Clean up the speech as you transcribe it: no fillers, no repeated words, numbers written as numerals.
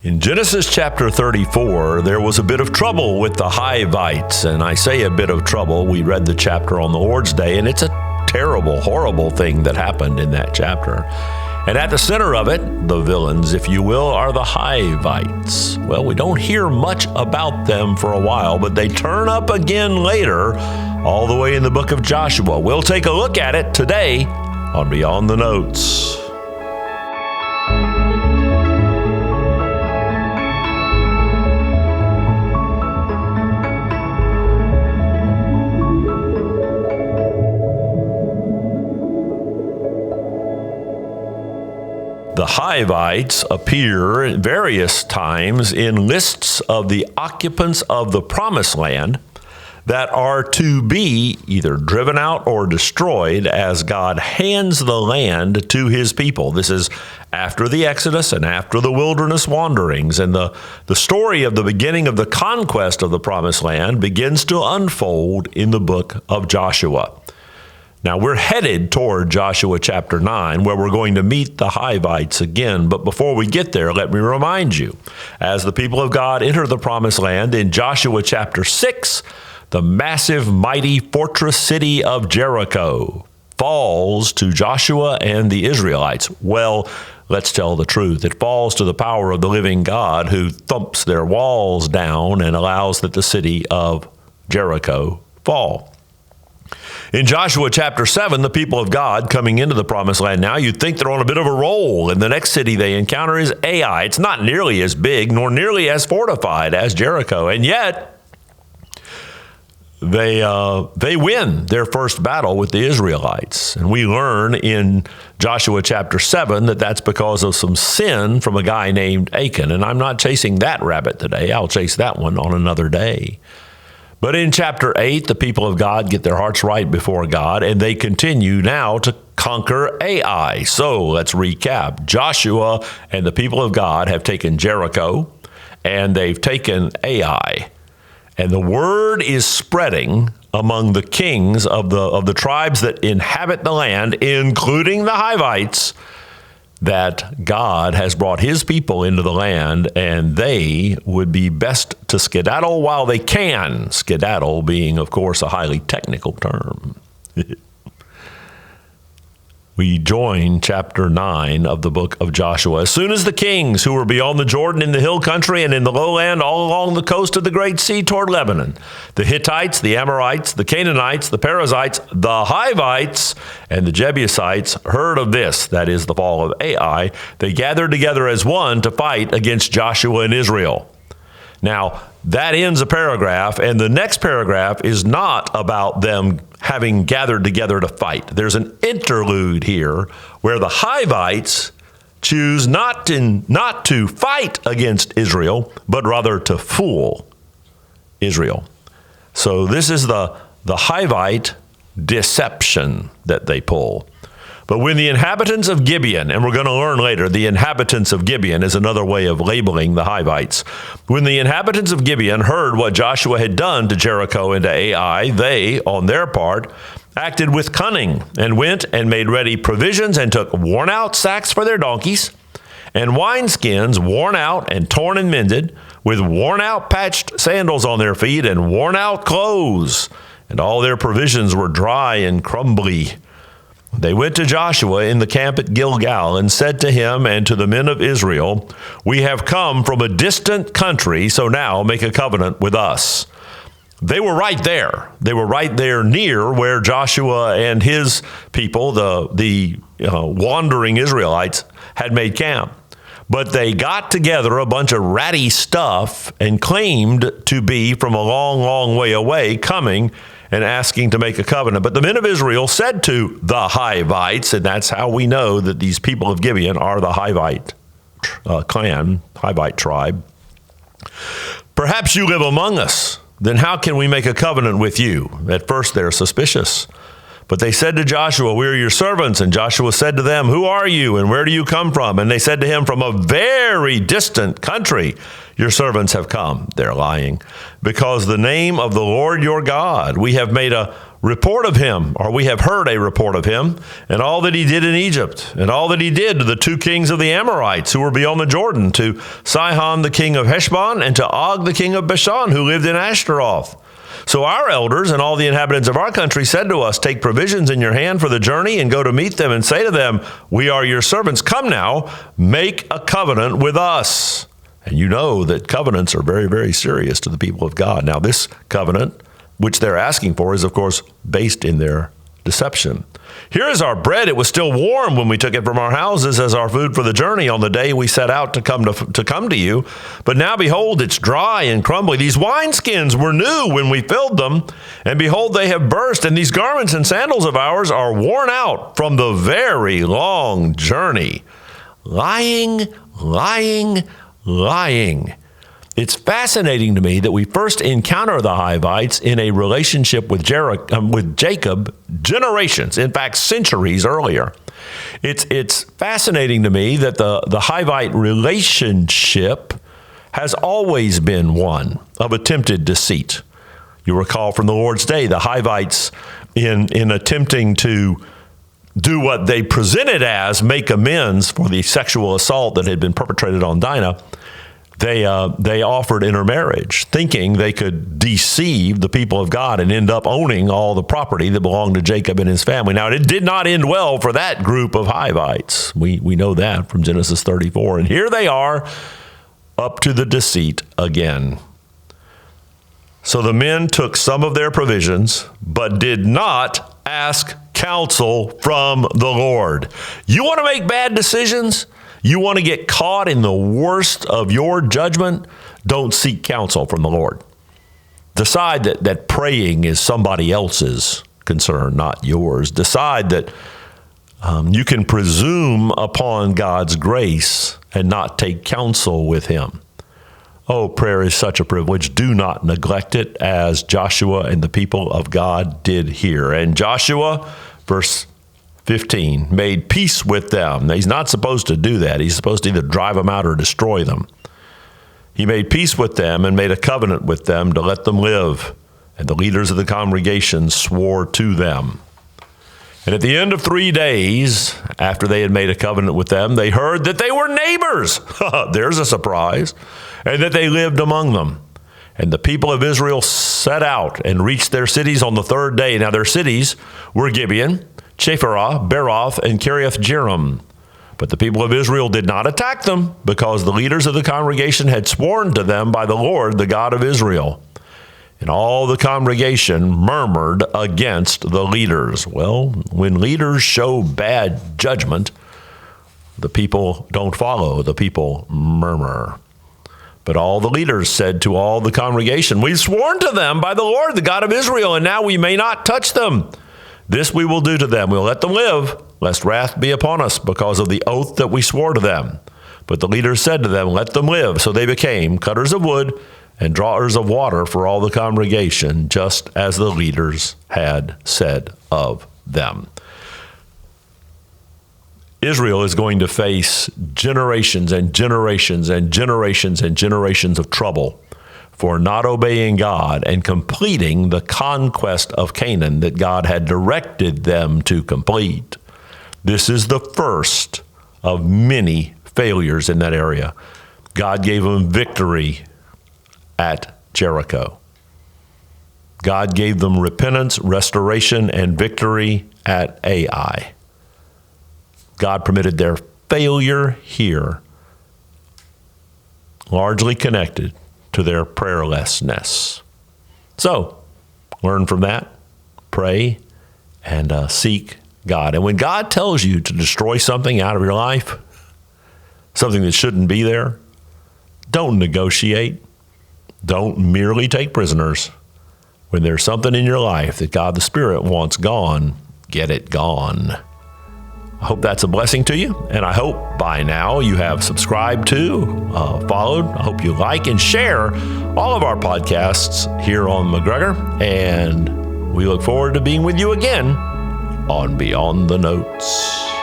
In Genesis chapter 34, there was a bit of trouble with the Hivites, and I say a bit of trouble. We read the chapter on the Lord's Day, and it's a terrible, horrible thing that happened in that chapter. And at the center of it, the villains, if you will, are the Hivites. Well, we don't hear much about them for a while, but they turn up again later, all the way in the book of Joshua. We'll take a look at it today on Beyond the Notes. The Hivites appear various times in lists of the occupants of the Promised Land that are to be either driven out or destroyed as God hands the land to his people. This is after the Exodus and after the wilderness wanderings. And the story of the beginning of the conquest of the Promised Land begins to unfold in the book of Joshua. Now, we're headed toward Joshua chapter 9, where we're going to meet the Hivites again. But before we get there, let me remind you, as the people of God enter the Promised Land in Joshua chapter 6, the massive, mighty fortress city of Jericho falls to Joshua and the Israelites. Well, let's tell the truth. It falls to the power of the living God, who thumps their walls down and allows that the city of Jericho fall. In Joshua chapter 7, the people of God coming into the Promised Land now, you'd think they're on a bit of a roll, and the next city they encounter is Ai. It's not nearly as big nor nearly as fortified as Jericho, and yet they win their first battle with the Israelites. And we learn in Joshua chapter 7 that that's because of some sin from a guy named Achan. And I'm not chasing that rabbit today. I'll chase that one on another day. But in chapter 8, the people of God get their hearts right before God, and they continue now to conquer Ai. So let's recap. Joshua and the people of God have taken Jericho, and they've taken Ai. And the word is spreading among the kings of the tribes that inhabit the land, including the Hivites, that God has brought his people into the land, and they would be best to skedaddle while they can. Skedaddle being, of course, a highly technical term. We join chapter 9 of the book of Joshua. As soon as the kings who were beyond the Jordan in the hill country and in the lowland all along the coast of the great sea toward Lebanon, the Hittites, the Amorites, the Canaanites, the Perizzites, the Hivites, and the Jebusites heard of this, that is the fall of Ai, they gathered together as one to fight against Joshua and Israel. Now, that ends a paragraph, and the next paragraph is not about them having gathered together to fight. There's an interlude here where the Hivites choose not to fight against Israel, but rather to fool Israel. So this is the Hivite deception that they pull. But when the inhabitants of Gibeon, and we're going to learn later, the inhabitants of Gibeon is another way of labeling the Hivites. When the inhabitants of Gibeon heard what Joshua had done to Jericho and to Ai, they, on their part, acted with cunning and went and made ready provisions and took worn-out sacks for their donkeys and wineskins worn out and torn and mended, with worn-out patched sandals on their feet and worn-out clothes. And all their provisions were dry and crumbly. They went to Joshua in the camp at Gilgal and said to him and to the men of Israel, "We have come from a distant country, so now make a covenant with us." They were right there. They were right there near where Joshua and his people, the wandering Israelites, had made camp. But they got together a bunch of ratty stuff and claimed to be from a long, long way away, coming and asking to make a covenant. But the men of Israel said to the Hivites, and that's how we know that these people of Gibeon are the Hivite clan, Hivite tribe, "Perhaps you live among us. Then how can we make a covenant with you?" At first they're suspicious. But they said to Joshua, "We are your servants." And Joshua said to them, "Who are you and where do you come from?" And they said to him, "From a very distant country your servants have come." They're lying. "Because the name of the Lord your God, we have made a report of him, or we have heard a report of him, and all that he did in Egypt, and all that he did to the two kings of the Amorites who were beyond the Jordan, to Sihon the king of Heshbon, and to Og the king of Bashan, who lived in Ashtaroth. So our elders and all the inhabitants of our country said to us, take provisions in your hand for the journey, and go to meet them, and say to them, we are your servants. Come now, make a covenant with us. And you know that covenants are very, very serious to the people of God. Now, this covenant, which they're asking for, is, of course, based in their deception. Here is our bread. It was still warm when we took it from our houses as our food for the journey on the day we set out to come to you. But now, behold, it's dry and crumbly. These wineskins were new when we filled them, and behold, they have burst. And these garments and sandals of ours are worn out from the very long journey. Lying. It's fascinating to me that we first encounter the Hivites in a relationship with Jacob generations, in fact, centuries earlier. It's fascinating to me that the Hivite relationship has always been one of attempted deceit. You recall from the Lord's Day, the Hivites, in attempting to do what they presented as make amends for the sexual assault that had been perpetrated on Dinah, they offered intermarriage, thinking they could deceive the people of God and end up owning all the property that belonged to Jacob and his family. Now, it did not end well for that group of Hivites. We know that from Genesis 34. And here they are, up to the deceit again. So the men took some of their provisions, but did not ask counsel from the Lord. You want to make bad decisions? You want to get caught in the worst of your judgment? Don't seek counsel from the Lord. Decide that praying is somebody else's concern, not yours. Decide that you can presume upon God's grace and not take counsel with him. Oh, prayer is such a privilege. Do not neglect it, as Joshua and the people of God did here. And Joshua, verse 15, made peace with them. Now, he's not supposed to do that. He's supposed to either drive them out or destroy them. He made peace with them and made a covenant with them to let them live. And the leaders of the congregation swore to them. And at the end of 3 days, after they had made a covenant with them, they heard that they were neighbors. There's a surprise. And that they lived among them. And the people of Israel set out and reached their cities on the third day. Now their cities were Gibeon, Chephirah, Beroth, and Kiriath Jearim. But the people of Israel did not attack them, because the leaders of the congregation had sworn to them by the Lord, the God of Israel. And all the congregation murmured against the leaders. Well, when leaders show bad judgment, the people don't follow, the people murmur. But all the leaders said to all the congregation, we've sworn to them by the Lord, the God of Israel, and now we may not touch them. This we will do to them. We'll let them live, lest wrath be upon us because of the oath that we swore to them. But the leaders said to them, let them live. So they became cutters of wood and drawers of water for all the congregation, just as the leaders had said of them. Israel is going to face generations and generations and generations and generations of trouble for not obeying God and completing the conquest of Canaan that God had directed them to complete. This is the first of many failures in that area. God gave them victory at Jericho. God gave them repentance, restoration, and victory at Ai. God permitted their failure here, largely connected to their prayerlessness. So, learn from that, pray, and seek God. And when God tells you to destroy something out of your life, something that shouldn't be there, don't negotiate. Don't merely take prisoners. When there's something in your life that God the Spirit wants gone, get it gone. I hope that's a blessing to you, and I hope by now you have subscribed to, followed. I hope you like and share all of our podcasts here on McGregor, and we look forward to being with you again on Beyond the Notes.